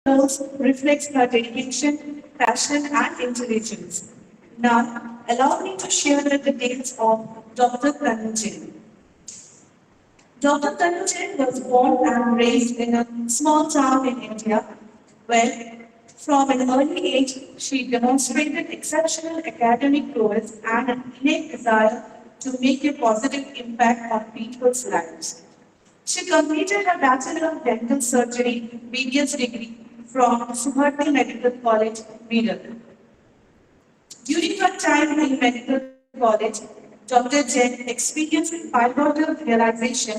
notes reflects her dedication, passion, and intelligence. Now, allow me to share the details of Dr. Tanu Jain. Dr. Tanu Jain was born and raised in a small town in India where, from an early age, she demonstrated exceptional academic prowess and an innate desire to make a positive impact on people's lives. She completed her Bachelor of Dental Surgery BDS degree from Suharti Medical College, Meerut. During her time in medical college, Dr. Jain experienced pivotal realization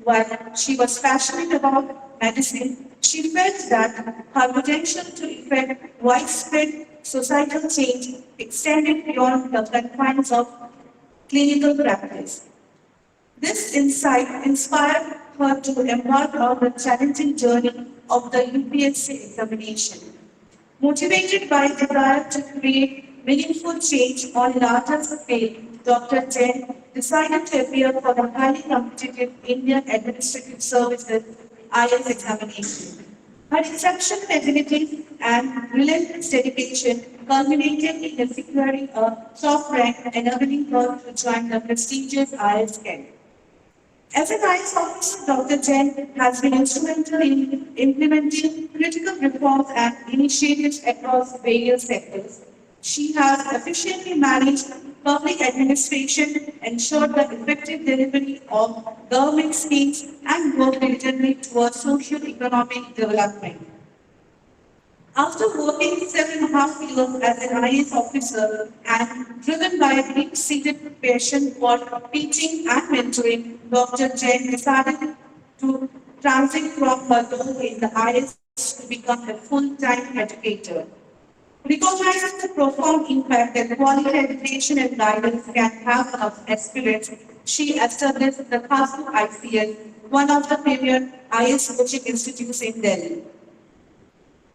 while she was passionate about medicine. She felt that her potential to effect widespread societal change extended beyond the confines of clinical practice. This insight inspired her to embark on the challenging journey of the UPSC examination. Motivated by desire to create meaningful change on a larger scale, Dr. Jain decided to appear for the highly competitive Indian Administrative Services IS examination. Her exceptional ability and relentless dedication culminated in securing a top rank, enabling her to join the prestigious IS camp. As a science officer, Dr. Jain has been instrumental in implementing critical reforms and initiatives across various sectors. She has efficiently managed public administration, ensured the effective delivery of government schemes, and worked diligently towards socio-economic development. After working 7.5 years as an IAS officer and driven by a deep-seated passion for teaching and mentoring, Dr. Jain decided to transit from her role in the IAS to become a full-time educator. Recognizing the profound impact that quality education and guidance can have on aspirants, she established the Tathastu ICS, one of the premier IAS coaching institutes in Delhi.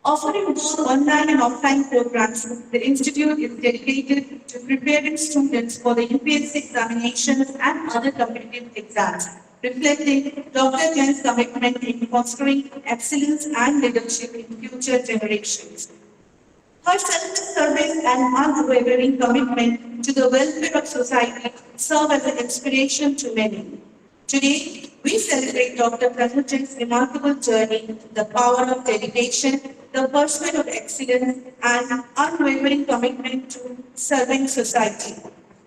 Offering both online and offline programs, the Institute is dedicated to preparing students for the UPSC examinations and other competitive exams, reflecting Dr. Jain's commitment in fostering excellence and leadership in future generations. Her selfless service and unwavering commitment to the welfare of society serve as an inspiration to many. Today, we celebrate Dr. Tathastu's remarkable journey, the power of dedication, the pursuit of excellence, and unwavering commitment to serving society.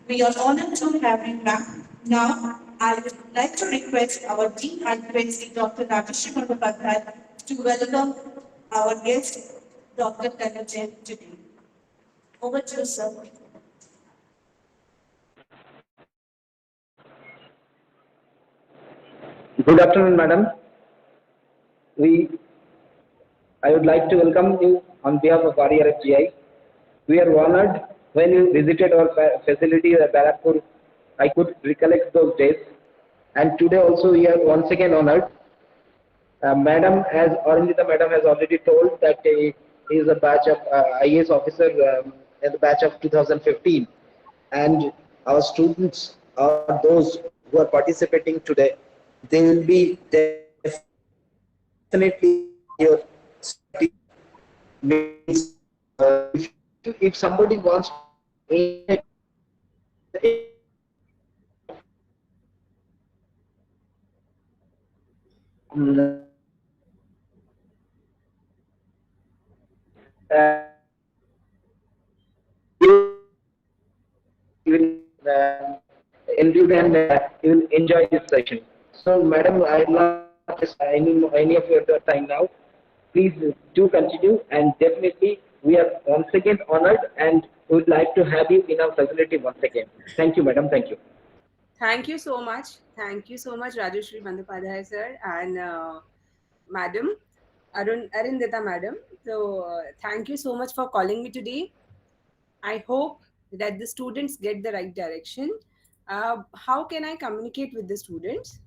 We are honored to have him back. Now, I would like to request our Dean Advocacy, Dr. Rajeshri Mukhopadhyay, to welcome our guest, Dr. Tanu Jain, today. Over to you, sir. Good afternoon, madam. We, I would like to welcome you on behalf of RERFGI. We are honored when you visited our facility at Barrackpur. I could recollect those days. And today also we are once again honored. Madam, as Aranjita madam has already told that he is a batch of IAS officer in the batch of 2015. And our students are those who are participating today. They will be definitely your means. If somebody wants you will enjoy and you will enjoy this session. So, madam, I will not waste any of your time now. Please do continue, and definitely we are once again honored and we would like to have you in our facility once again. Thank you, madam. Thank you. Thank you so much. Thank you so much, Rajeshri Bandyopadhyay sir and madam, Arindita madam. So thank you so much for calling me today. I hope that the students get the right direction. How can I communicate with the students?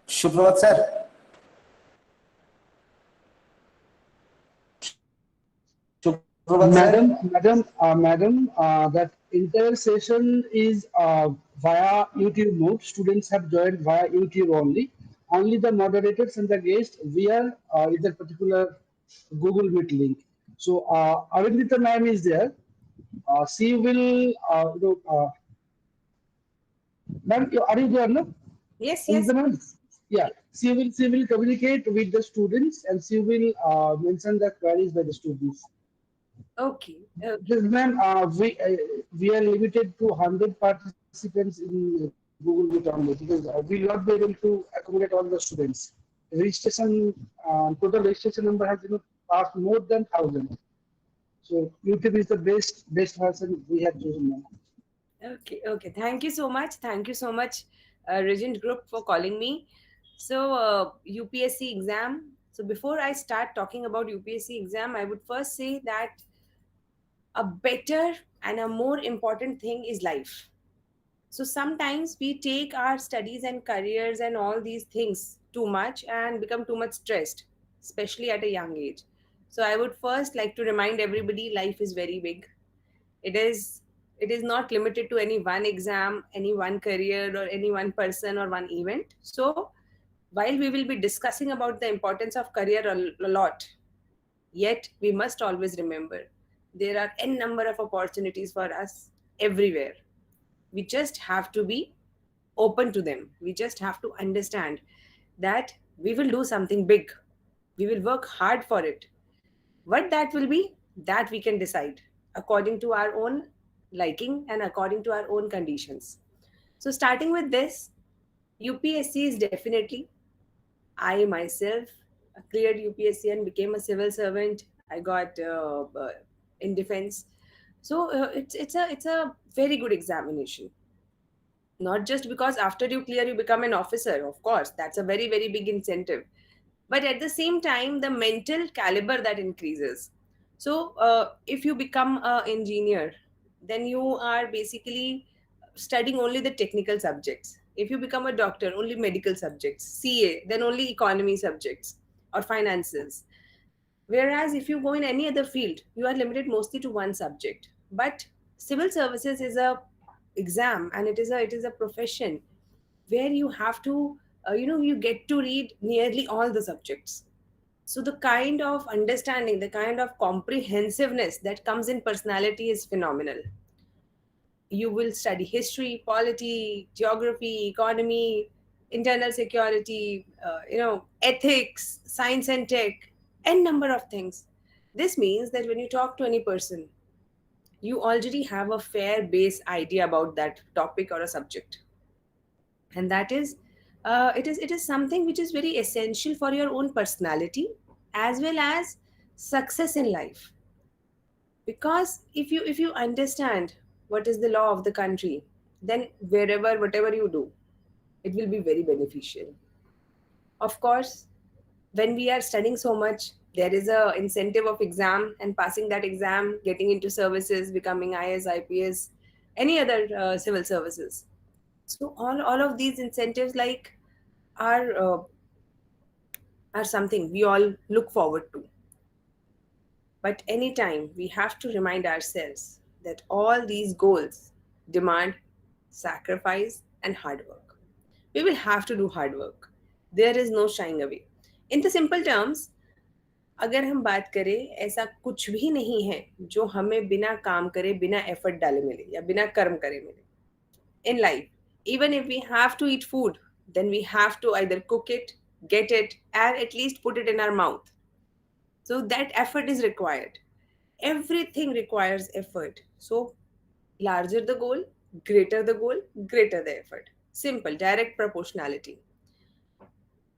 Shubhrat sir. Madam, that entire session is via YouTube mode. Students have joined via YouTube only. only the moderators and the guests via either particular Google Meet link. So Arindita ma'am is there. She will, ma'am, are you there? No? Yes, Arindita yes. ma'am? Yeah, she will communicate with the students and she will mention the queries by the students. Okay, okay. Yes, ma'am. We are limited to 100 participants in Google Meet only because we will not be able to accommodate all the students. Registration total registration number has passed more than 1,000. So YouTube is the best version we have chosen, ma'am. Okay, okay. Thank you so much. Thank you so much, Regent Group, for calling me. So, UPSC exam. So, before I start talking about UPSC exam, I would first say that a better and a more important thing is life. So, sometimes we take our studies and careers and all these things too much and become too much stressed, especially at a young age. So, I would first like to remind everybody life is very big. It is it is not limited to any one exam, any one career, or any one person or one event. So while we will be discussing about the importance of career a lot, yet we must always remember there are n number of opportunities for us everywhere. We just have to be open to them. We just have to understand that we will do something big, we will work hard for it. What that will be, that we can decide according to our own liking and according to our own conditions. So, starting with this, UPSC is definitely, I myself cleared UPSC and became a civil servant. I got in defense. So it's a very good examination. Not just because after you clear you become an officer, of course that's a very very big incentive, but at the same time the mental caliber that increases. So if you become an engineer, then you are basically studying only the technical subjects. If you become a doctor, only medical subjects. CA, then only economy subjects or finances. Whereas if you go in any other field, you are limited mostly to one subject. But civil services is a exam, and it is a profession where you have to you get to read nearly all the subjects. So the kind of understanding, the kind of comprehensiveness that comes in personality is phenomenal. You will study history, polity, geography, economy, internal security, ethics, science and tech, and number of things. This means that when you talk to any person, you already have a fair base idea about that topic or a subject, and that is it is something which is very essential for your own personality as well as success in life. Because if you understand what is the law of the country, then wherever whatever you do, it will be very beneficial. Of course, when we are studying so much, there is a incentive of exam and passing that exam, getting into services, becoming IS, IPS, any other civil services. So all of these incentives like are are something we all look forward to. But anytime we have to remind ourselves that all these goals demand sacrifice and hard work. We will have to do hard work. There is no shying away. In the simple terms, अगर हम बात करें, ऐसा कुछ भी नहीं है जो हमें बिना काम करे, बिना एफर्ट डाले मिले या बिना कर्म करे मिले. In life, even if we have to eat food, then we have to either cook it, get it, and at least put it in our mouth. So that effort is required. Everything requires effort. So larger the goal, greater the effort. Simple, direct proportionality.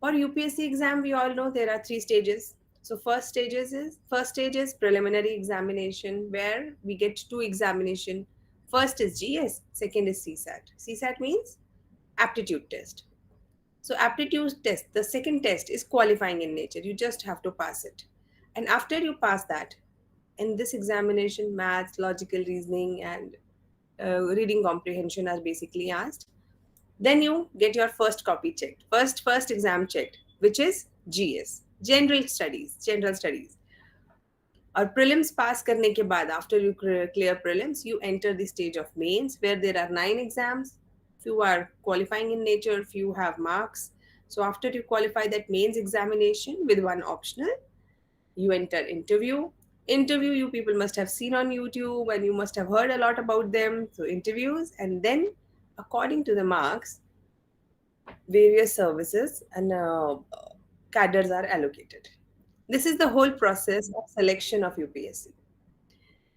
For UPSC exam, we all know there are three stages. So first stage is preliminary examination, where we get two examination. First is GS, second is CSAT. CSAT means aptitude test. So aptitude test, the second test is qualifying in nature. You just have to pass it. And after you pass that, in this examination, maths, logical reasoning, and reading comprehension are basically asked. Then you get your first copy checked, first exam checked, which is GS, general studies. और prelims pass करने के बाद, after you clear prelims, you enter the stage of mains, where there are 9 exams. Few are qualifying in nature, few have marks. So after you qualify that mains examination with one optional, you enter interview. Interview you people must have seen on YouTube and you must have heard a lot about them. So interviews, and then according to the marks, various services and cadres are allocated. This is the whole process of selection of UPSC.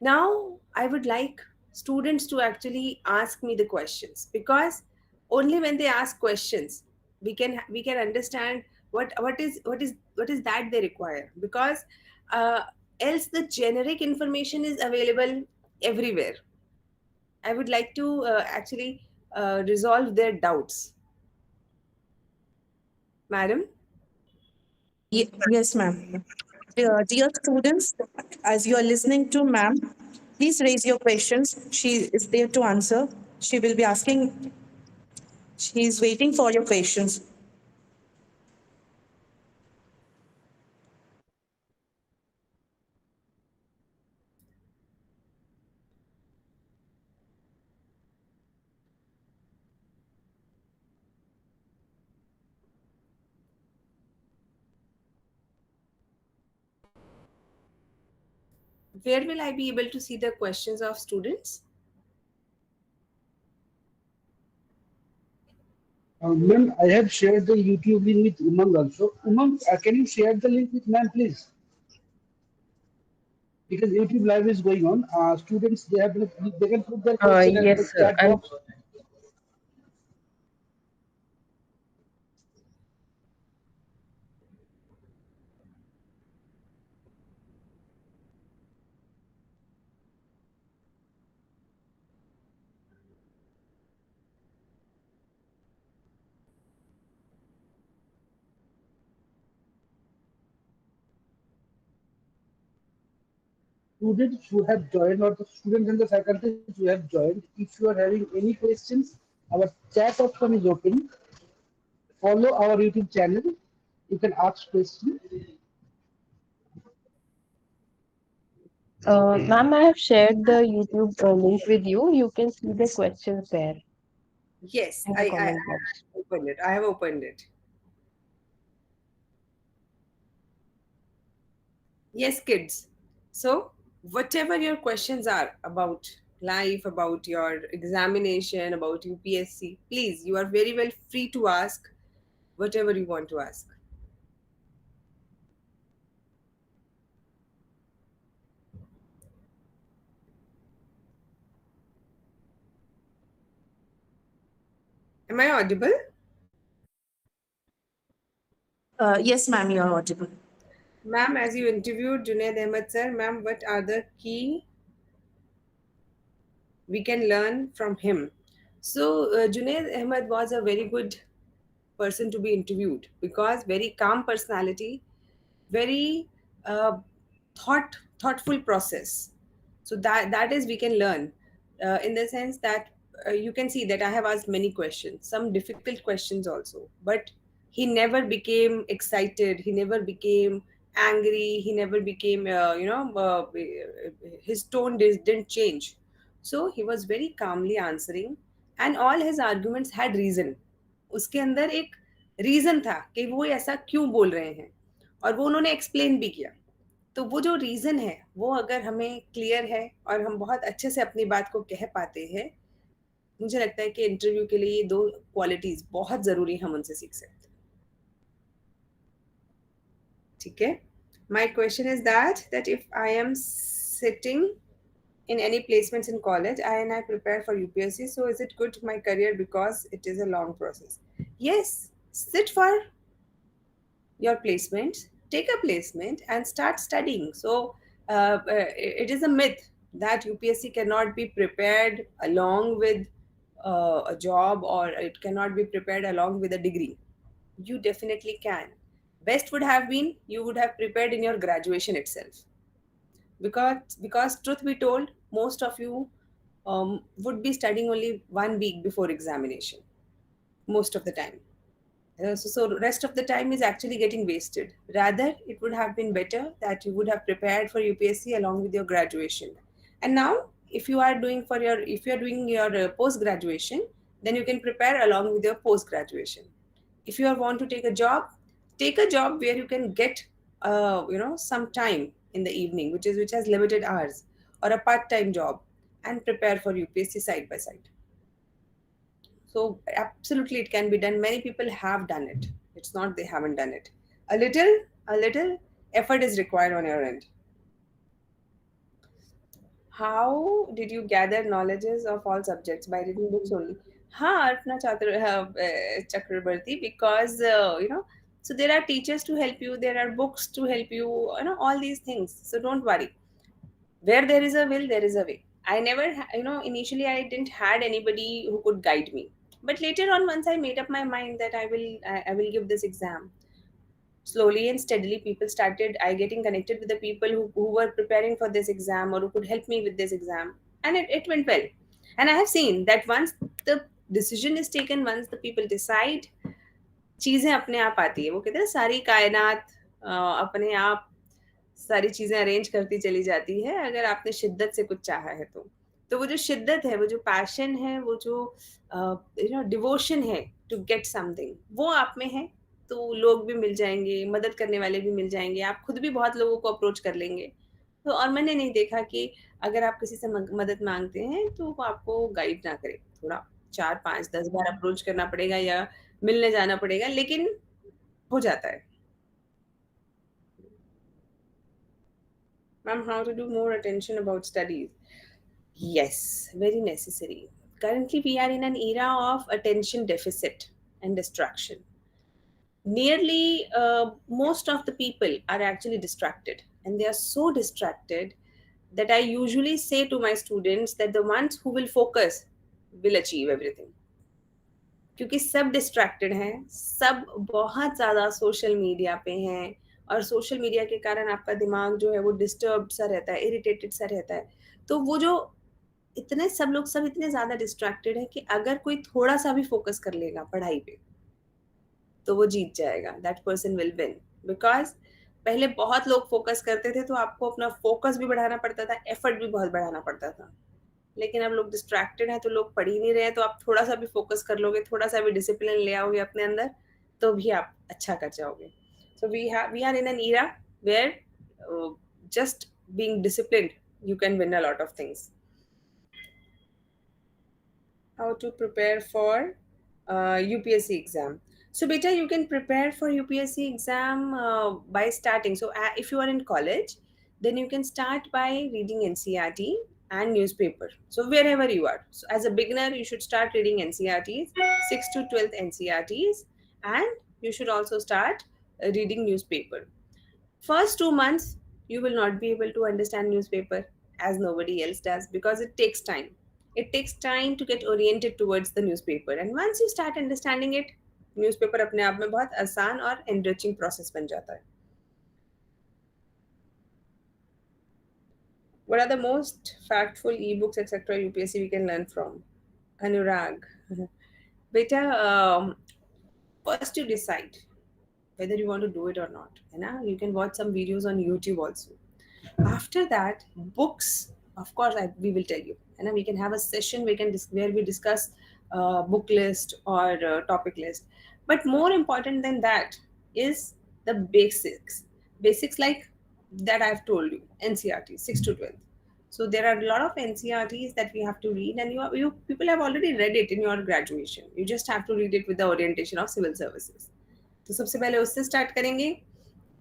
Now, I would like students to actually ask me the questions, because only when they ask questions we can understand what is that they require, because uh, else the generic information is available everywhere. I would like to actually resolve their doubts, madam. Yes, ma'am. Dear students, as you are listening to ma'am, please raise your questions. She is there to answer. She will be asking, she is waiting for your questions. Where will I be able to see the questions of students? Ma'am, I have shared the YouTube link with Umang also. Umang, can you share the link with ma'am, please? Because YouTube live is going on. Students, they can put their question at the Yes, sir. chat box. Students who have joined, or the students and the faculty who have joined, if you are having any questions, our chat option is open. Follow our YouTube channel. You can ask questions. Ma'am, I have shared the YouTube link with you. You can see the questions there Yes, in the I comment box. opened it. I have opened it. Yes, kids. So, whatever your questions are about life, about your examination, about UPSC, please, you are very well free to ask whatever you want to ask. Am I audible? Yes, ma'am, you are audible. Ma'am, as you interviewed Junaid Ahmed sir, ma'am, what are the key we can learn from him? So, Junaid Ahmed was a very good person to be interviewed, because very calm personality, very thoughtful process. So that is we can learn in the sense that you can see that I have asked many questions, some difficult questions also, but he never became excited, he never became angry, he never became his tone didn't change. So he was very calmly answering, and all his arguments had reason. उसके अंदर एक reason था कि वो ऐसा क्यों बोल रहे हैं, और वो उन्होंने एक्सप्लेन भी किया. तो वो जो रीजन है वो अगर हमें क्लियर है और हम बहुत अच्छे से अपनी बात को कह पाते हैं, मुझे लगता है कि इंटरव्यू के लिए ये दो क्वालिटीज बहुत जरूरी हम उनसे सीख सकते हैं. ठीक है. My question is that if I am sitting in any placements in college and I prepare for UPSC, so is it good to my career because it is a long process? Yes, sit for your placements, take a placement and start studying. So it is a myth that UPSC cannot be prepared along with a job, or it cannot be prepared along with a degree. You definitely can. Best would have been you would have prepared in your graduation itself, because truth be told, most of you would be studying only 1 week before examination most of the time. So rest of the time is actually getting wasted. Rather, it would have been better that you would have prepared for UPSC along with your graduation. And now, if you are doing your post graduation, then you can prepare along with your post graduation. If you want to take a job where you can get some time in the evening, which has limited hours, or a part-time job, and prepare for UPSC side by side. So absolutely it can be done. Many people have done it. It's not they haven't done it. A little effort is required on your end. How did you gather knowledges of all subjects? By reading books only? हाँ, Arpana Chakrabarti, because so there are teachers to help you, there are books to help you, all these things. So don't worry. Where there is a will, there is a way. I never, initially I didn't had anybody who could guide me, but later on, once I made up my mind that I will give this exam, slowly and steadily people started I getting connected with the people who were preparing for this exam or who could help me with this exam, and it went well. And I have seen that once the decision is taken, once the people decide, चीजें अपने आप आती है. वो कहते हैं ना, सारी कायनात अपने आप सारी चीजें अरेंज करती चली जाती है, अगर आपने शिद्दत से कुछ चाहा है तो वो जो शिद्दत है, वो जो पैशन है, वो जो डिवोशन है टू गेट समथिंग, वो आप में है, तो लोग भी मिल जाएंगे, मदद करने वाले भी मिल जाएंगे, आप खुद भी बहुत लोगों को अप्रोच कर लेंगे. तो और मैंने नहीं देखा कि अगर आप किसी से मदद मांगते हैं तो वो आपको गाइड ना करे, थोड़ा 4 5 10 बार अप्रोच करना पड़ेगा या मिलने जाना पड़ेगा, लेकिन हो जाता है. Ma'am, how to do more attention about studies? Yes, very necessary. Currently, we are in an era of attention deficit and distraction. Nearly most of the people are actually distracted, and they are so distracted that I usually say to my students that the ones who will focus will achieve everything. क्योंकि सब distracted हैं, सब बहुत ज़्यादा social media पे हैं, और social media के कारण आपका दिमाग जो है वो डिस्टर्ब सा रहता है, इरिटेटेड सा रहता है. तो वो जो सब लोग सब इतने ज़्यादा डिस्ट्रैक्टेड है कि अगर कोई थोड़ा सा भी फोकस कर लेगा पढ़ाई पे तो वो जीत जाएगा. That person will win. Because पहले बहुत लोग फोकस करते थे तो आपको अपना फोकस भी बढ़ाना पड़ता था, एफर्ट भी बहुत बढ़ाना पड़ता था. लेकिन अब लोग डिस्ट्रैक्टेड हैं तो लोग पढ़ ही नहीं रहे हैं, तो आप थोड़ा सा भी फोकस कर लोगे, थोड़ा सा भी डिसिप्लिन ले आओगे अपने अंदर, तो भी आप अच्छा कर जाओगे. So we are in an era where just being disciplined you can win a lot of things. How to prepare for UPSC exam? So beta, you can prepare for UPSC exam by starting. So if you are in college, then you can start by reading NCERT and newspaper. So wherever you are. So as a beginner, you should start reading NCERTs, 6th to 12th NCERTs, and you should also start reading newspaper. First 2 months, you will not be able to understand newspaper as nobody else does, because it takes time. It takes time to get oriented towards the newspaper. And once you start understanding it, newspaper अपने आप में बहुत आसान और enriching process बन जाता है. What are the most factful ebooks, etc. UPSC we can learn from? Anurag. Beta, first you decide whether you want to do it or not. You can watch some videos on YouTube also. After that, books, of course, we will tell you. We can have a session where we discuss book list or topic list. But more important than that is the basics. Basics like that I've told you, NCERT, 6 to 12. So there are a lot of NCERTs that we have to read, and you people have already read it in your graduation. You just have to read it with the orientation of civil services. तो सबसे पहले उससे start करेंगे.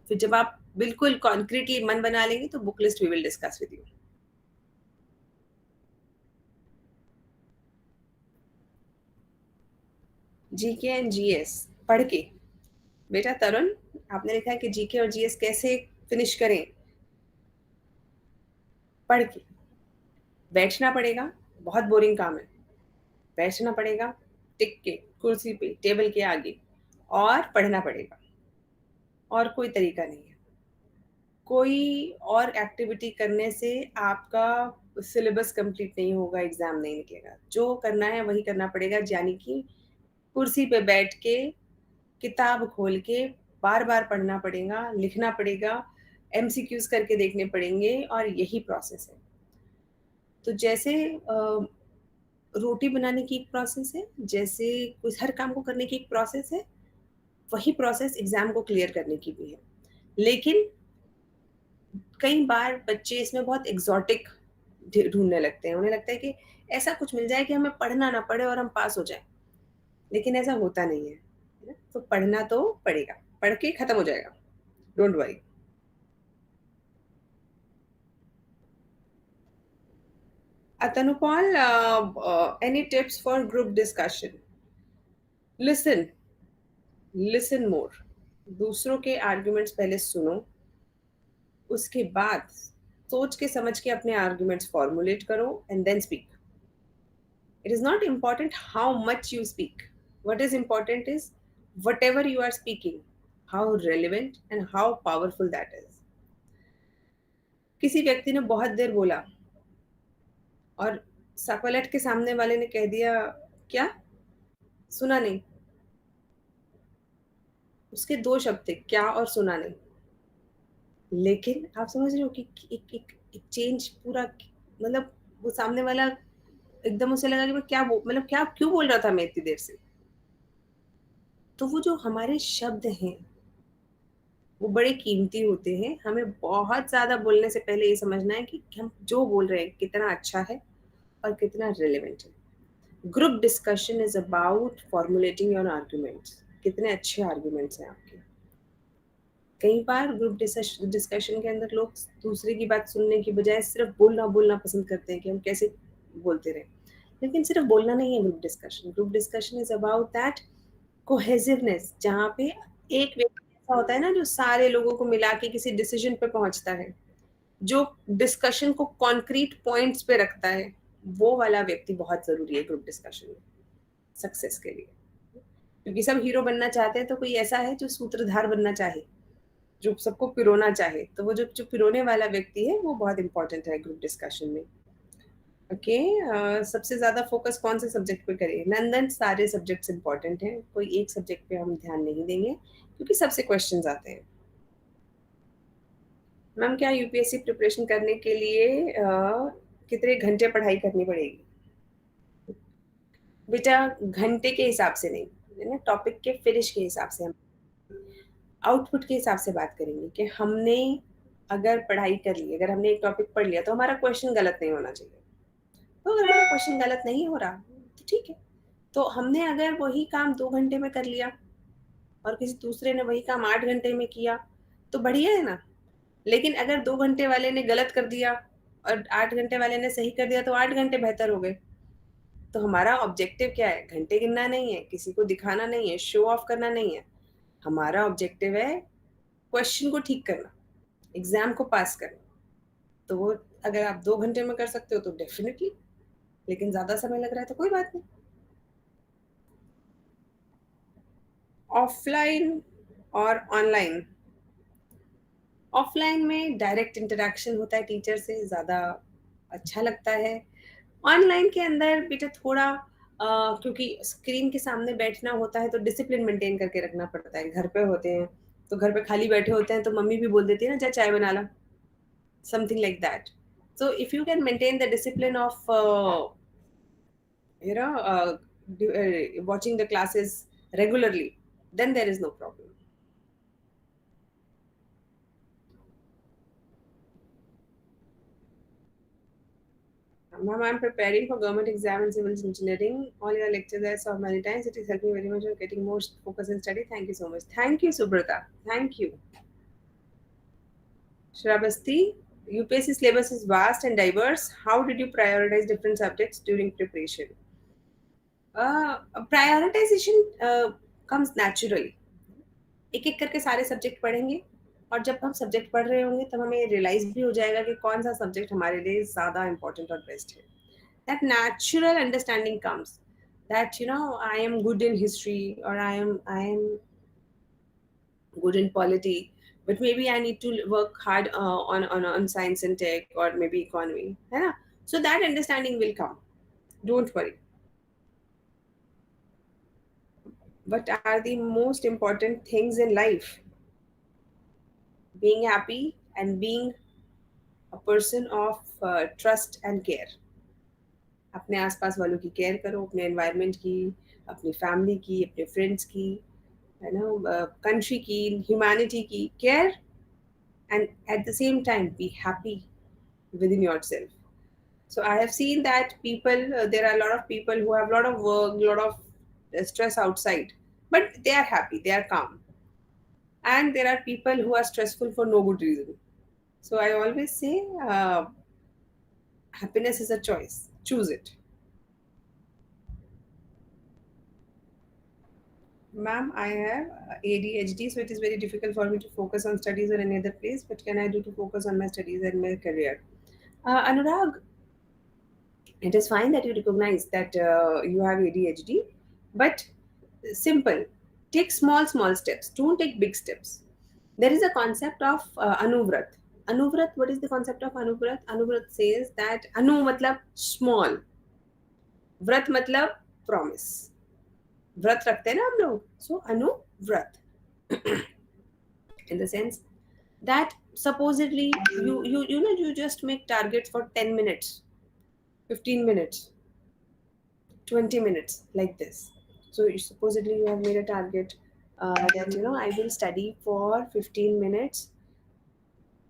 फिर जब आप बिल्कुल concretely मन बना लेंगे तो book list we will discuss with you. GK and GS पढ़ के. बेटा तरुण, आपने लिखा है कि जीके और जीएस कैसे फिनिश करें. पढ़ के बैठना पड़ेगा, बहुत बोरिंग काम है. बैठना पड़ेगा टिक के कुर्सी पे, टेबल के आगे, और पढ़ना पड़ेगा. और कोई तरीका नहीं है. कोई और एक्टिविटी करने से आपका सिलेबस कंप्लीट नहीं होगा, एग्जाम नहीं निकलेगा. जो करना है वही करना पड़ेगा, यानी कि कुर्सी पे बैठ के किताब खोल के बार बार पढ़ना पड़ेगा, लिखना पड़ेगा, एमसीक्यूज करके देखने पड़ेंगे, और यही प्रोसेस है. तो जैसे रोटी बनाने की एक प्रोसेस है, जैसे कुछ हर काम को करने की एक प्रोसेस है, वही प्रोसेस एग्जाम को क्लियर करने की भी है। लेकिन कई बार बच्चे इसमें बहुत एग्जॉटिक ढूंढने लगते हैं, उन्हें लगता है कि ऐसा कुछ मिल जाए कि हमें पढ़ना ना पड़े और हम पास हो जाएं। लेकिन ऐसा होता नहीं है ना? तो पढ़ना तो पड़ेगा, पढ़ के खत्म हो जाएगा, don't worry. Tanupal, any tips for group discussion? Listen, listen more. दूसरों के आर्ग्यूमेंट्स पहले सुनो, उसके बाद सोच के समझ के अपने आर्ग्यूमेंट्स फॉर्मुलेट करो and then speak. It is not important how much you speak. What is important is whatever you are speaking, how relevant and how powerful that is. किसी व्यक्ति ने बहुत देर बोला और पलट के सामने वाले ने कह दिया क्या, सुना नहीं. उसके दो शब्द थे, क्या और सुना नहीं. लेकिन आप समझ रहे हो कि एक चेंज पूरा, मतलब वो सामने वाला एकदम उसे लगा कि मैं क्या मतलब क्या क्यों बोल रहा था मैं इतनी देर से. तो वो जो हमारे शब्द हैं वो बड़े कीमती होते हैं. हमें बहुत ज्यादा बोलने से पहले ये समझना है कि हम जो बोल रहे हैं कितना अच्छा है और कितना रिलेवेंट है. Group discussion is about formulating your arguments. कितने अच्छे आर्ग्यूमेंट्स हैं आपके. कई बार ग्रुप डिस्कशन के अंदर लोग दूसरे की बात सुनने की बजाय सिर्फ बोलना बोलना पसंद करते हैं कि हम कैसे बोलते रहे. लेकिन सिर्फ बोलना नहीं है group discussion. Group discussion is about that cohesiveness, जहाँ पे एक व्यक्ति ऐसा होता है ना जो सारे लोगों को मिला के किसी डिसीजन पे पहुंचता है, जो डिस्कशन को कॉन्क्रीट पॉइंट्स पे रखता है. वो वाला व्यक्ति बहुत जरूरी है ग्रुप डिस्कशन में सक्सेस के लिए. क्योंकि सब हीरो बनना चाहते हैं, तो कोई ऐसा है जो सूत्रधार बनना चाहे, जो सबको पिरोना चाहे. तो वो जो पिरोने वाला व्यक्ति है वो बहुत इंपॉर्टेंट है ग्रुप डिस्कशन में. ओके, सबसे ज्यादा फोकस कौन से सब्जेक्ट पे करें? नंदन, सारे सब्जेक्ट्स इंपॉर्टेंट हैं, कोई एक सब्जेक्ट पे हम ध्यान नहीं देंगे क्योंकि सबसे क्वेश्चंस आते हैं. मैम, क्या यूपीएससी प्रिपरेशन करने के लिए कितने घंटे पढ़ाई करनी पड़ेगी? बेटा, घंटे के हिसाब से नहीं है ना, टॉपिक के फिनिश के हिसाब से हम आउटपुट के हिसाब से बात करेंगे कि हमने अगर पढ़ाई कर ली, अगर हमने एक टॉपिक पढ़ लिया तो हमारा क्वेश्चन गलत नहीं होना चाहिए. तो अगर हमारा क्वेश्चन गलत नहीं हो रहा तो ठीक है. तो हमने अगर वही काम 2 घंटे में कर लिया और किसी दूसरे ने वही काम 8 घंटे में किया तो बढ़िया है ना. लेकिन अगर 2 घंटे वाले ने गलत कर दिया और 8 घंटे वाले ने सही कर दिया तो 8 घंटे बेहतर हो गए. तो हमारा ऑब्जेक्टिव क्या है? घंटे गिनना नहीं है, किसी को दिखाना नहीं है, शो ऑफ करना नहीं है. हमारा ऑब्जेक्टिव है क्वेश्चन को ठीक करना, एग्जाम को पास करना. तो वो अगर आप 2 घंटे में कर सकते हो तो डेफिनेटली, लेकिन ज्यादा समय लग रहा है तो कोई बात नहीं. ऑफलाइन और ऑनलाइन? ऑफलाइन में डायरेक्ट इंटरेक्शन होता है टीचर से, ज़्यादा अच्छा लगता है. ऑनलाइन के अंदर बेटा थोड़ा क्योंकि स्क्रीन के सामने बैठना होता है तो डिसिप्लिन मेंटेन करके रखना पड़ता है. घर पे होते हैं तो घर पे खाली बैठे होते हैं तो मम्मी भी बोल देती है ना, जा चाय बना ला, something like that. So if you can maintain the discipline of you know watching the classes regularly, then there is no problem. Ma'am, I'm preparing for government exam in civil engineering. All your lectures I saw many times. It is helping very much on getting more focus in study. Thank you so much. Thank you, Subrata. Thank you. Shrabasti, UPSC syllabus is vast and diverse. How did you prioritize different subjects during preparation? Prioritization comes naturally. एक एक करके सारे subject पढ़ेंगे और जब हम subject पढ़ रहे होंगे तब हमें रियलाइज भी हो जाएगा कि कौन सा सब्जेक्ट हमारे लिए ज़्यादा इम्पोर्टेंट और बेस्ट है. That natural understanding comes that I am good in history or I am good in polity, but maybe I need to work hard on science and tech or maybe economy, है ना. So that understanding will come, don't worry. What are the most important things in life? Being happy and being a person of trust and care. अपने आसपास वालों की care करो, अपने environment की, अपनी फैमिली की, अपने फ्रेंड्स की. country ki, humanity ki, care, and at the same time be happy within yourself. So I have seen that people, there are a lot of people who have a lot of work, a lot of stress outside, but they are happy, they are calm. And there are people who are stressful for no good reason. So I always say, happiness is a choice. Choose it. Ma'am, I have ADHD, so it is very difficult for me to focus on studies or any other place. What can I do to focus on my studies and my career? Anurag, it is fine that you recognize that you have ADHD, but simple. Take small steps. Don't take big steps. There is a concept of Anuvrat. Anuvrat, what is the concept of Anuvrat? Anuvrat says that Anu matlab small, Vrat matlab promise. व्रत रखते हैं ना हम लोग, सो Anuvrat in the sense that supposedly you just make targets for 10 minutes, 15 minutes, 20 minutes, like this. So supposedly you have made a target that I will study for 15 minutes,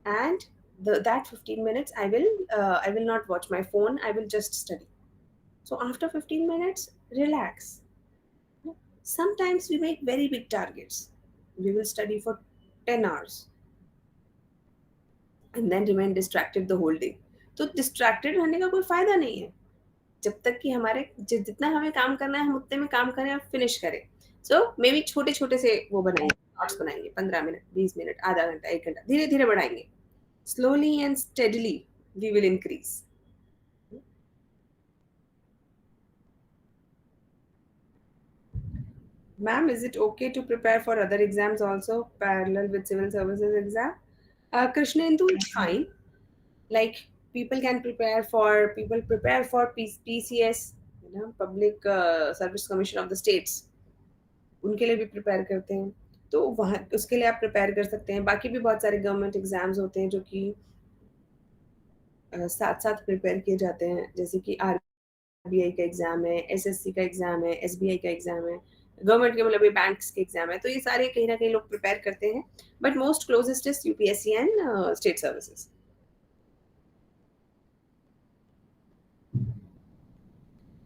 and that 15 minutes I will not watch my phone, I will just study. So after 15 minutes, relax. Sometimes we make very big targets. We will study for 10 hours and then remain distracted the whole day. तो distracted रहने का कोई फायदा नहीं है, जब तक कि हमारे जितना हमें काम करना है हम उतने में काम करें और फिनिश करें. सो मे बी छोटे छोटे से वो बनाएंगे, नोट्स बनाएंगे, 15 मिनट, 20 मिनट, आधा घंटा, 1 घंटा, धीरे धीरे बढ़ाएंगे. Slowly and steadily we will increase. Ma'am, is it okay to prepare for other exams also parallel with civil services exam? Krishnendu, it's fine. Like people prepare for PCS, Public Service Commission of the States. उनके लिए भी prepare करते हैं, तो वहाँ उसके लिए आप प्रिपेयर कर सकते हैं. बाकी भी बहुत सारे गवर्नमेंट एग्जाम्स होते हैं जो कि साथ साथ प्रिपेयर किए जाते हैं, जैसे कि आरबीआई का एग्जाम है, एसएससी का एग्जाम है, एसबीआई का एग्जाम है, गवर्नमेंट के मतलब बैंक्स के एग्जाम है. तो ये सारे कहीं ना कहीं लोग प्रिपेयर करते हैं, but most closest is UPSC and state services.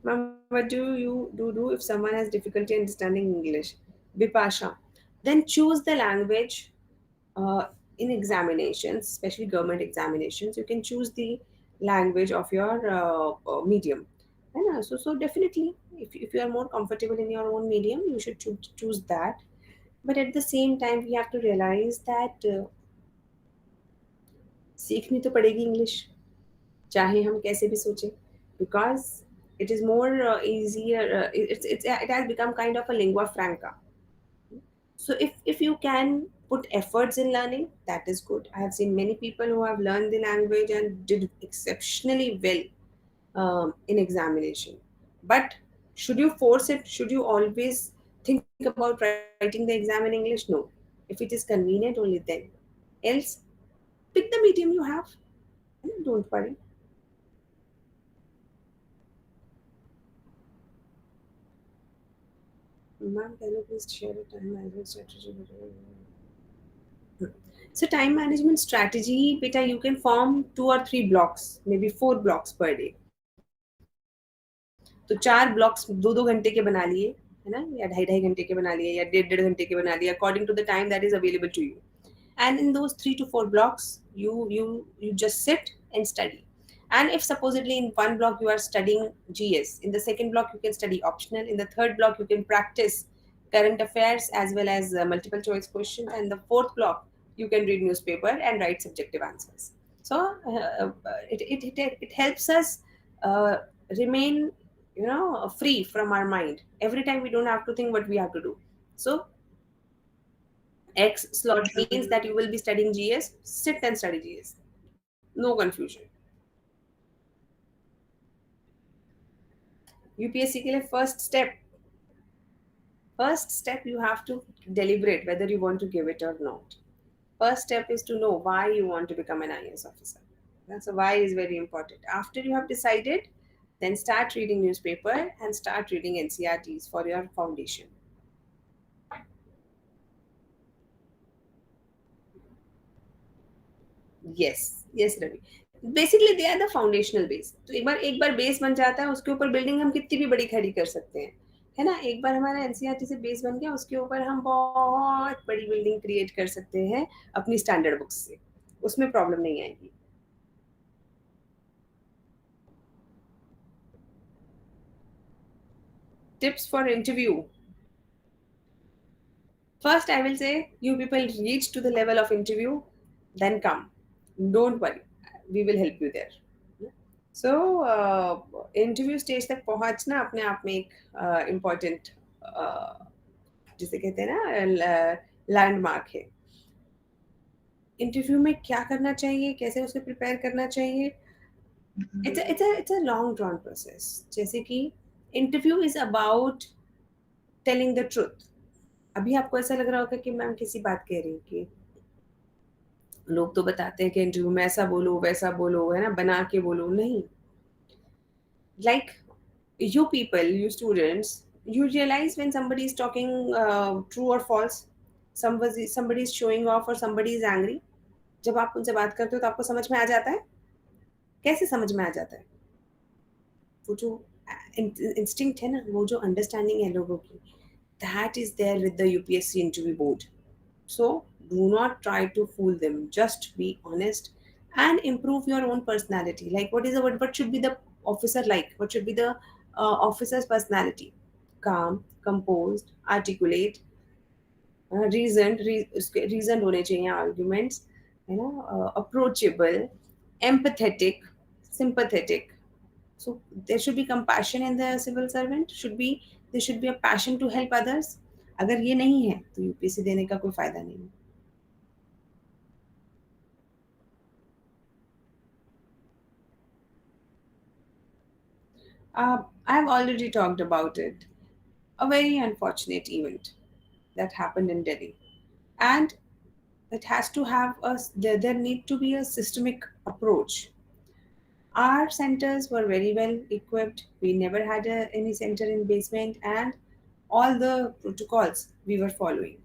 Ma'am, what do you do if someone has difficulty understanding English? Bipasha. Then choose the language in examinations, especially government examinations. You can choose the language of your medium. And so definitely, if you are more comfortable in your own medium, you should choose that. But at the same time, we have to realize that सीखनी तो पड़ेगी English, चाहे हम कैसे भी सोचें, because it is more easier. It has become kind of a lingua franca. So if you can put efforts in learning, that is good. I have seen many people who have learned the language and did exceptionally well in examination. But should you force it? Should you always think about writing the exam in English? No. If it is convenient, only then. Else, pick the medium you have. Don't worry. Ma'am, can you please share a time management strategy? So time management strategy, beta, you can form 2 or 3 blocks, maybe 4 blocks per day. तो 4 blocks 2-2 घंटे के बना लिए, है ना, या 2.5 घंटे के बना लिए, या 1.5 घंटे के बना लिए, according to the time that is available to you. And in those 3 to 4 blocks, you just sit and study. And if supposedly in one block you are studying GS, in the second block you can study optional, in the third block you can practice current affairs as well as multiple choice questions, and the fourth block you can read newspaper and write subjective answers. So it helps us remain free from our mind. Every time we don't have to think what we have to do. So X slot means that you will be studying GS, sit and study GS. No confusion. UPSC के लिए first step you have to deliberate whether you want to give it or not. First step is to know why you want to become an IAS officer. So why is very important. After you have decided, then start reading newspaper and start reading NCRTs for your foundation. yes Ravi, basically they are the foundational base. तो एक बार base बन जाता है, उसके ऊपर building हम कितनी भी बड़ी खड़ी कर सकते हैं, है ना. एक बार हमारा एनसीईआरटी से बेस बन गया, उसके ऊपर हम बहुत बड़ी बिल्डिंग क्रिएट कर सकते हैं अपनी स्टैंडर्ड बुक्स से, उसमें प्रॉब्लम नहीं आएगी. Tips for interview. First, I will say you people reach to the level of interview, then come. Don't worry, we will help you there. So, interview stage तक पहुंचना अपने आप में एक इम्पॉर्टेंट जिसे कहते हैं ना लैंडमार्क है. इंटरव्यू में क्या करना चाहिए, कैसे उसे प्रिपेयर करना चाहिए, it's a long drawn process. जैसे कि interview is about telling the truth. अभी आपको ऐसा लग रहा होगा कि मैम किसी बात कह रही हूँ कि लोग तो बताते हैं कि इंटरव्यू में ऐसा बोलो वैसा बोलो, है ना, बना के बोलो. नहीं, like you people, you students, you realize when somebody is talking true or false, somebody is showing off or somebody is angry. जब आप उनसे बात करते हो तो आपको समझ में आ जाता है. कैसे समझ में आ जाता है? वो जो इंस्टिंक्ट है ना, वो जो अंडरस्टैंडिंग है लोगों की, that is there with the UPSC interview board. So do not try to fool them. Just be honest and improve your own personality. Like what should be the officer like? What should be the officer's personality? Calm, composed, articulate, reasoned होने चाहिए arguments, you know, approachable, empathetic, sympathetic. So there should be compassion in the civil servant. There should be a passion to help others. अगर ये नहीं है तो UPSC देने का कोई फायदा नहीं है. I've already talked about it. A very unfortunate event that happened in Delhi, and it has to have there need to be a systemic approach. Our centers were very well equipped. We never had any center in basement, and all the protocols we were following.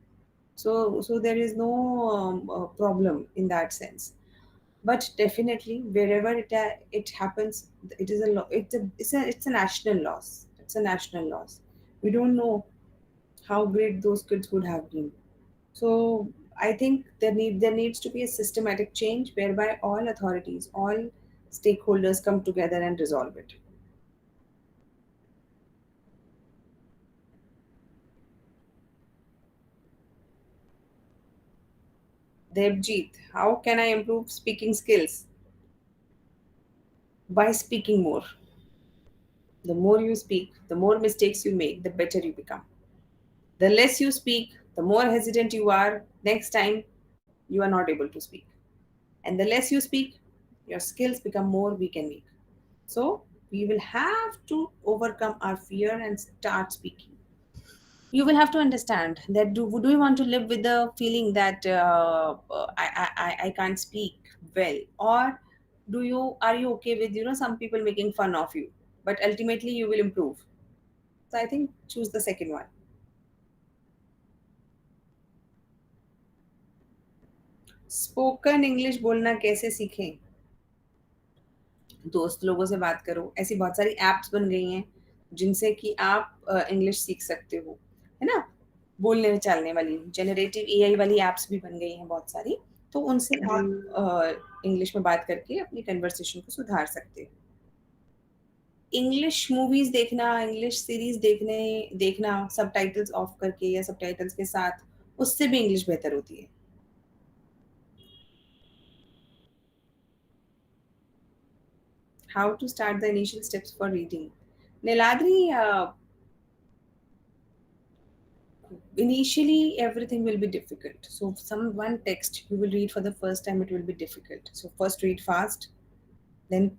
So there is no problem in that sense. But definitely, wherever it happens, it is it's a national loss. It's a national loss. We don't know how great those kids would have been. So I think there needs to be a systematic change whereby all authorities, all stakeholders come together and resolve it. Devjit, how can I improve speaking skills? By speaking more. The more you speak, the more mistakes you make, the better you become. The less you speak, the more hesitant you are. Next time, you are not able to speak. And the less you speak, your skills become more weak and weak. So, we will have to overcome our fear and start speaking. You will have to understand that do you want to live with the feeling that I can't speak well, or are you okay with some people making fun of you, but ultimately you will improve. So I think choose the second one. Spoken English बोलना कैसे सीखें? दोस्त लोगों से बात करो. ऐसी बहुत सारी एप्स बन गई हैं जिनसे कि आप इंग्लिश सीख सकते हो, है ना. बोलने में चालने वाली जनरेटिव एआई वाली एप्स भी बन गई हैं बहुत सारी. तो उनसे आप इंग्लिश में बात करके अपनी कन्वर्सेशन को सुधार सकते हो. इंग्लिश मूवीज देखना, इंग्लिश सीरीज देखना सबटाइटल्स ऑफ करके या सबटाइटल्स के साथ, उससे भी इंग्लिश बेहतर होती है. How to start the initial steps for reading? Niladri, initially everything will be difficult. So one text you will read for the first time, it will be difficult. So first read fast, then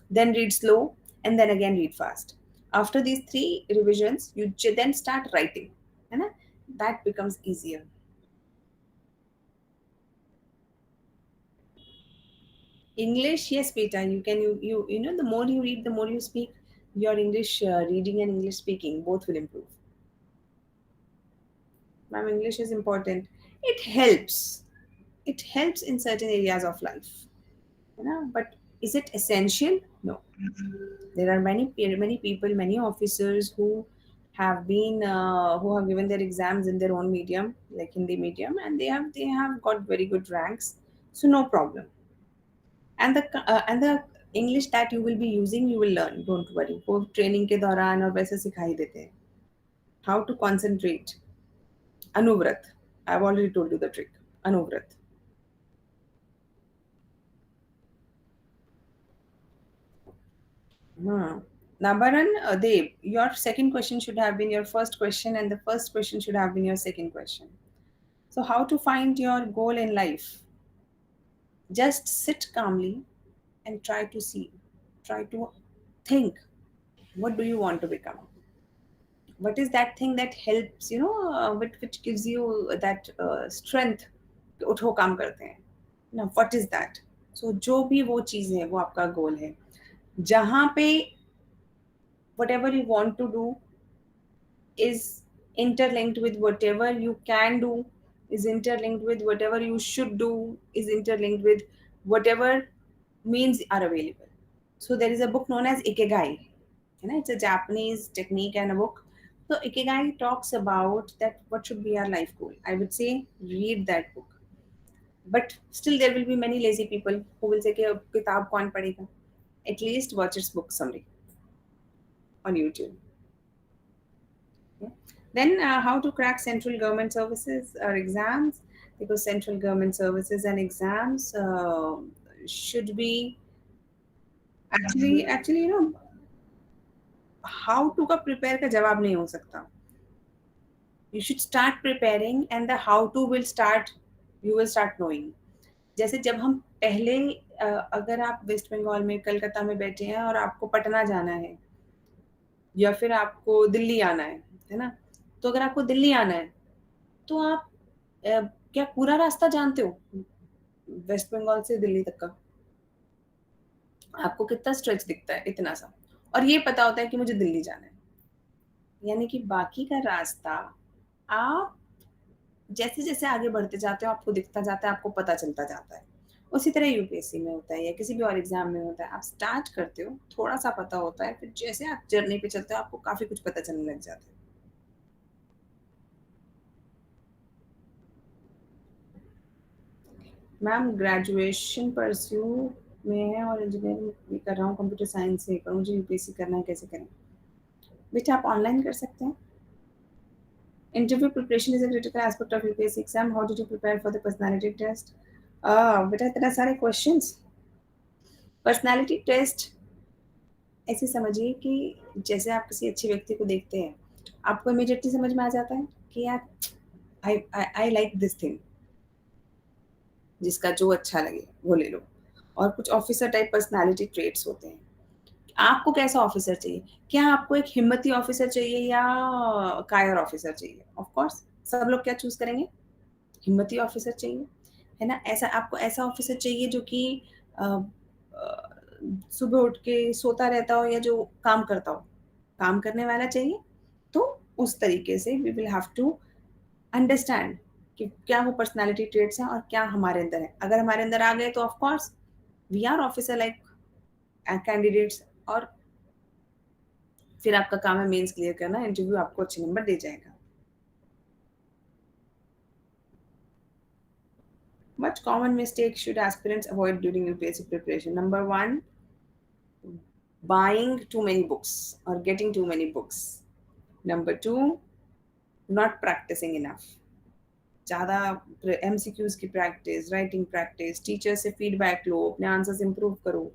then read slow, and then again read fast. After these three revisions, you then start writing, and that becomes easier. English, yes, beta. You know, the more you read, the more you speak. Your English reading and English speaking both will improve. Ma'am, English is important. it helps in certain areas of life, but is it essential? No. There are many people, many officers who have given their exams in their own medium, like Hindi medium, and they have got very good ranks, so no problem. And the English that you will be using, you will learn, don't worry, वो training के दौरान और वैसे सिखा ही देते हैं. How to concentrate, Anuvrat, I've already told you the trick, Anuvrat. Nabaran, Dev, your second question should have been your first question, and the first question should have been your second question. So, how to find your goal in life? Just sit calmly and try to think, what do you want to become? What is that thing that helps, which gives you that strength? उठो काम करते हैं. Now, what is that? So, जो भी वो चीज़ है, वो आपका गोल है. जहाँ पे whatever you want to do is interlinked with whatever you can do, is interlinked with whatever you should do, is interlinked with whatever means are available. So there is a book known as Ikigai. It's a Japanese technique and a book. So Ikigai talks about that what should be our life goal. I would say read that book. But still there will be many lazy people who will say कि अब किताब कौन पढ़ेगा? At least watch its book summary on YouTube. Then how to crack central government services or exams, because central government services and exams should be actually how to का prepare का जवाब नहीं हो सकता. You should start preparing and the how to will start, you will start knowing. जैसे जब हम पहले अगर आप वेस्ट बंगाल में कलकत्ता में बैठे हैं और आपको पटना जाना है या फिर आपको दिल्ली आना है ना, तो अगर आपको दिल्ली आना है तो आप क्या पूरा रास्ता जानते हो वेस्ट बंगाल से दिल्ली तक का? आपको कितना स्ट्रेच दिखता है? इतना सा. और ये पता होता है कि मुझे दिल्ली जाना है. यानी कि बाकी का रास्ता आप जैसे जैसे आगे बढ़ते जाते हो आपको दिखता जाता है, आपको पता चलता जाता है. उसी तरह यूपीएससी में होता है या किसी भी और एग्जाम में होता है. आप स्टार्ट करते हो, थोड़ा सा पता होता है, फिर जैसे आप जर्नी पे चलते हो आपको काफी कुछ पता चलने लग जाता है. मैम ग्रेजुएशन परस्यू में है और इंजीनियरिंग भी कर रहा हूँ, कंप्यूटर साइंस से, पर मुझे यूपीएससी करना है, कैसे करें? बेटा आप ऑनलाइन कर सकते हैं. Interview preparation is a critical aspect of UPSC exam. How did you prepare for the personality test? बेटा इतना सारे questions. Personality test ऐसे समझिए कि जैसे आप किसी अच्छे व्यक्ति को देखते हैं, आपको इमीडिएटली समझ में आ जाता है कि यार I like this thing. जिसका जो अच्छा लगे वो ले लो. और कुछ ऑफिसर टाइप पर्सनालिटी ट्रेट्स होते हैं. आपको कैसा ऑफिसर चाहिए? क्या आपको एक हिम्मती ऑफिसर चाहिए या कायर ऑफिसर चाहिए? ऑफ कोर्स सब लोग क्या चूज करेंगे? हिम्मती ऑफिसर चाहिए, है ना. ऐसा आपको ऐसा ऑफिसर चाहिए जो कि सुबह उठ के सोता रहता हो या जो काम करता हो, काम करने वाला चाहिए. तो उस तरीके से we will have to understand कि क्या वो पर्सनालिटी ट्रेट्स हैं और क्या हमारे अंदर है. अगर हमारे अंदर आ गए तो of course we are officer like candidates, और फिर आपका काम है मेंस क्लियर करना, इंटरव्यू आपको अच्छे नंबर दे जाएगा. What common mistakes should aspirants avoid during UPSC preparation? Number 1, buying too many books or getting too many books. Number 2, not practicing enough. ज़्यादा MCQs की प्रैक्टिस, राइटिंग प्रैक्टिस, टीचर से feedback लो, अपने answers improve करो,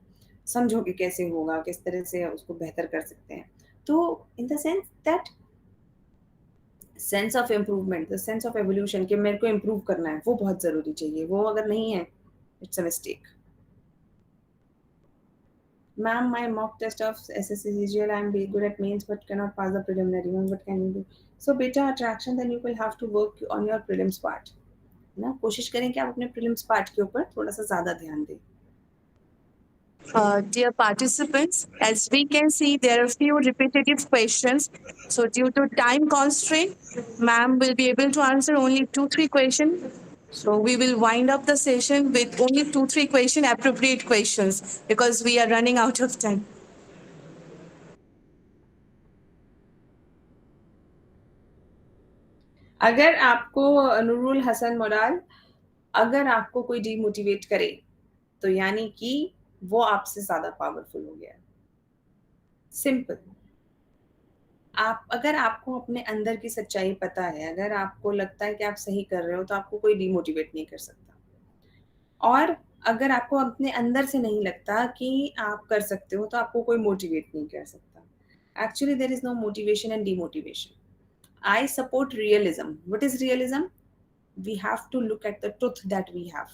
समझो कि कैसे होगा, किस तरह से उसको बेहतर कर सकते हैं. तो in the sense that sense of improvement, the sense of evolution कि मेरे को इम्प्रूव करना है, वो बहुत ज़रूरी चाहिए. वो अगर नहीं है, it's a mistake. Ma'am, my mock test of SSC CGL, I am very good at mains but cannot pass the preliminary. Ma'am, what can you do? So beta attraction, then you will have to work on your prelims part. ना कोशिश करें कि आप अपने prelims part के ऊपर थोड़ा सा ज़्यादा ध्यान दें. Dear participants, as we can see, there are few repetitive questions. So due to time constraint, ma'am will be able to answer only 2-3 questions. So we will wind up the session with only 2-3 appropriate questions because we are running out of time. अगर आपको Nurul Hasan morale अगर आपको कोई demotivate करे तो यानी कि वो आपसे ज्यादा पावरफुल हो गया है। सिंपल। आप अगर आपको अपने अंदर की सच्चाई पता है, अगर आपको लगता है कि आप सही कर रहे हो तो आपको कोई डीमोटिवेट नहीं कर सकता। और अगर आपको अपने अंदर से नहीं लगता कि आप कर सकते हो तो आपको कोई मोटिवेट नहीं कर सकता। Actually there is no motivation and demotivation. I support realism. What is realism? We have to look at the truth that we have.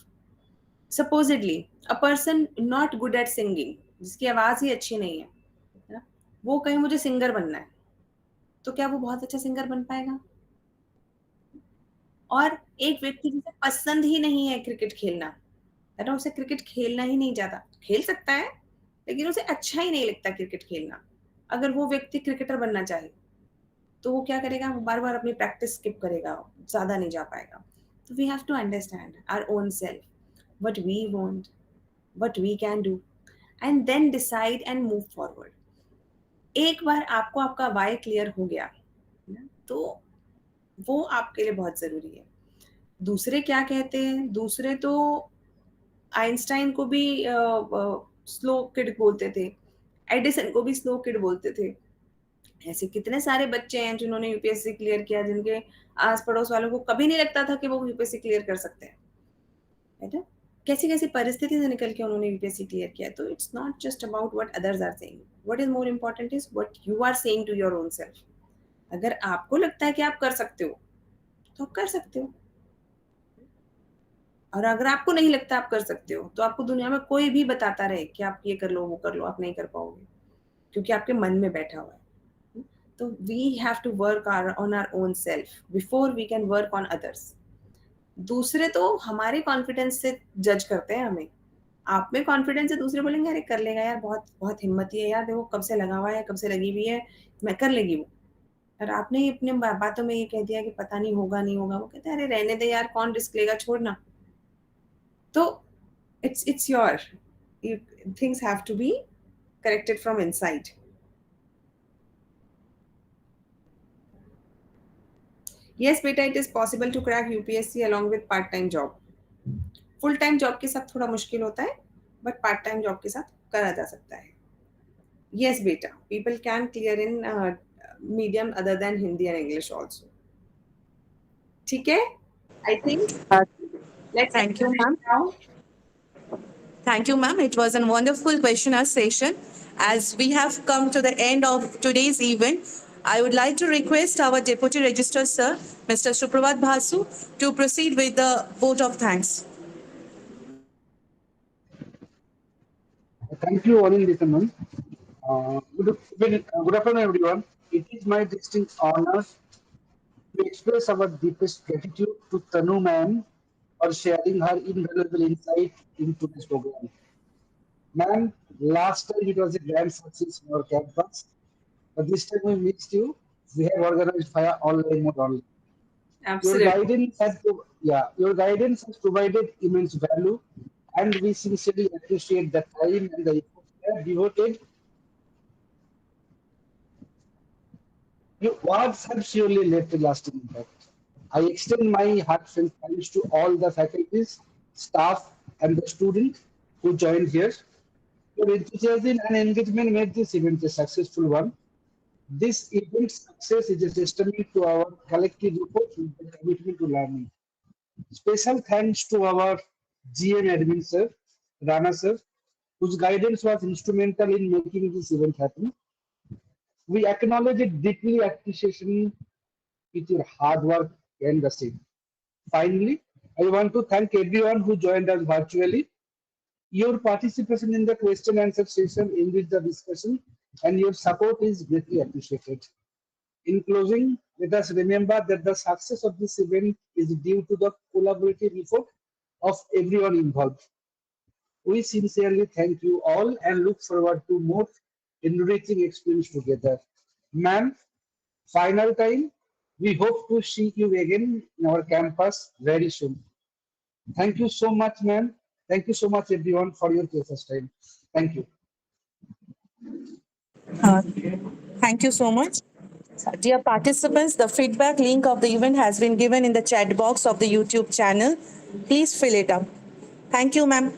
Supposedly, a person not good at singing, जिसकी आवाज ही अच्छी नहीं है ना, वो कहीं मुझे सिंगर बनना है, तो क्या वो बहुत अच्छा सिंगर बन पाएगा? और एक व्यक्ति जिसे पसंद ही नहीं है क्रिकेट खेलना, है ना, उसे क्रिकेट खेलना ही नहीं जाता, खेल सकता है, लेकिन उसे अच्छा ही नहीं लगता क्रिकेट खेलना। अगर वो व्यक्ति क्रिकेटर बनना चाहे, तो वो क्या करेगा? वो बार-बार अपनी प्रैक्टिस स्किप करेगा, ज़्यादा नहीं जा पाएगा। तो we have to understand our own self, what we want, what we can do and then decide and move forward. एक बार आपको आपका व्हाई क्लियर हो गया, ना, तो वो आपके लिए बहुत ज़रूरी है। दूसरे क्या कहते हैं? दूसरे तो आइंस्टाइन को भी स्लो किड बोलते थे, एडिसन को भी स्लो किड बोलते थे। ऐसे कितने सारे बच्चे हैं जिन्होंने यूपीएससी क्लियर किया, जिनके आस पड़ोस वालों को कभी नहीं लगता था कि वो यूपीएससी क्लियर कर सकते हैं, है ना? कैसी कैसी परिस्थिति से निकल के उन्होंने यूपीएससी क्लियर किया। तो it's not just about what others are saying, what is more important is what you are saying to your own self. अगर आपको लगता है कि आप कर सकते हो तो आप कर सकते हो, और अगर आपको नहीं लगता आप कर सकते हो तो आपको दुनिया में कोई भी बताता रहे कि आप ये कर लो वो कर लो, आप नहीं कर पाओगे, क्योंकि आपके मन में बैठा हुआ है। तो we have to work on our own self before we can work on others. दूसरे तो हमारे कॉन्फिडेंस से जज करते हैं हमें। आप में कॉन्फिडेंस है, दूसरे बोलेंगे अरे कर लेगा यार, बहुत बहुत हिम्मती है यार, देखो कब से लगा हुआ है, कब से लगी हुई है, मैं कर लेगी वो। और आपने ही अपने बातों में ये कह दिया कि पता नहीं होगा नहीं होगा, वो कहते हैं अरे रहने दे यार, कौन रिस्क लेगा, छोड़ना। तो it's your things have to be corrected from inside. Yes beta, it is possible to crack UPSC along with part time job. Full time job के साथ थोड़ा मुश्किल होता है, बट पार्ट टाइम जॉब के साथ करा जा सकता है। Yes beta, people can clear in medium other than Hindi and English also. ठीक है? I think let's Thank you, end ma'am. now. Thank you, ma'am. It was a wonderful questionnaire session. As we have come to the end of today's event, I would like to request our Deputy Registrar, Sir, Mr. Supravat Bhasu, to proceed with the vote of thanks. Thank you, Arun Ditaman. Good afternoon, everyone. It is my distinct honor to express our deepest gratitude to Tanu ma'am for sharing her invaluable insight into this program. Ma'am, last time it was a grand success in our campus, but this time we missed you. We have organized via online mode only. Your Absolutely. guidance has, your guidance has provided immense value, and we sincerely appreciate the time and the effort you have devoted. Your words have surely left a lasting impact. I extend my heartfelt thanks to all the faculties, staff, and the students who joined here. Your enthusiasm and engagement made this event a successful one. This event's success is a testament to our collective effort and the commitment to learning. Special thanks to our GM admin sir, Rana sir, whose guidance was instrumental in making this event happen. We acknowledge it deeply appreciation with your hard work and the same. Finally, I want to thank everyone who joined us virtually. Your participation in the question answer session enriched the discussion and your support is greatly appreciated. In closing, let us remember that the success of this event is due to the collaborative effort of everyone involved. We sincerely thank you all and look forward to more enriching experience together. Ma'am, final time, we hope to see you again in our campus very soon. Thank you so much, ma'am. Thank you so much, everyone, for your precious time. Thank you. Uh, Thank you so much. Dear participants, the feedback link of the event has been given in the chat box of the YouTube channel. Please fill it up. Thank you, ma'am.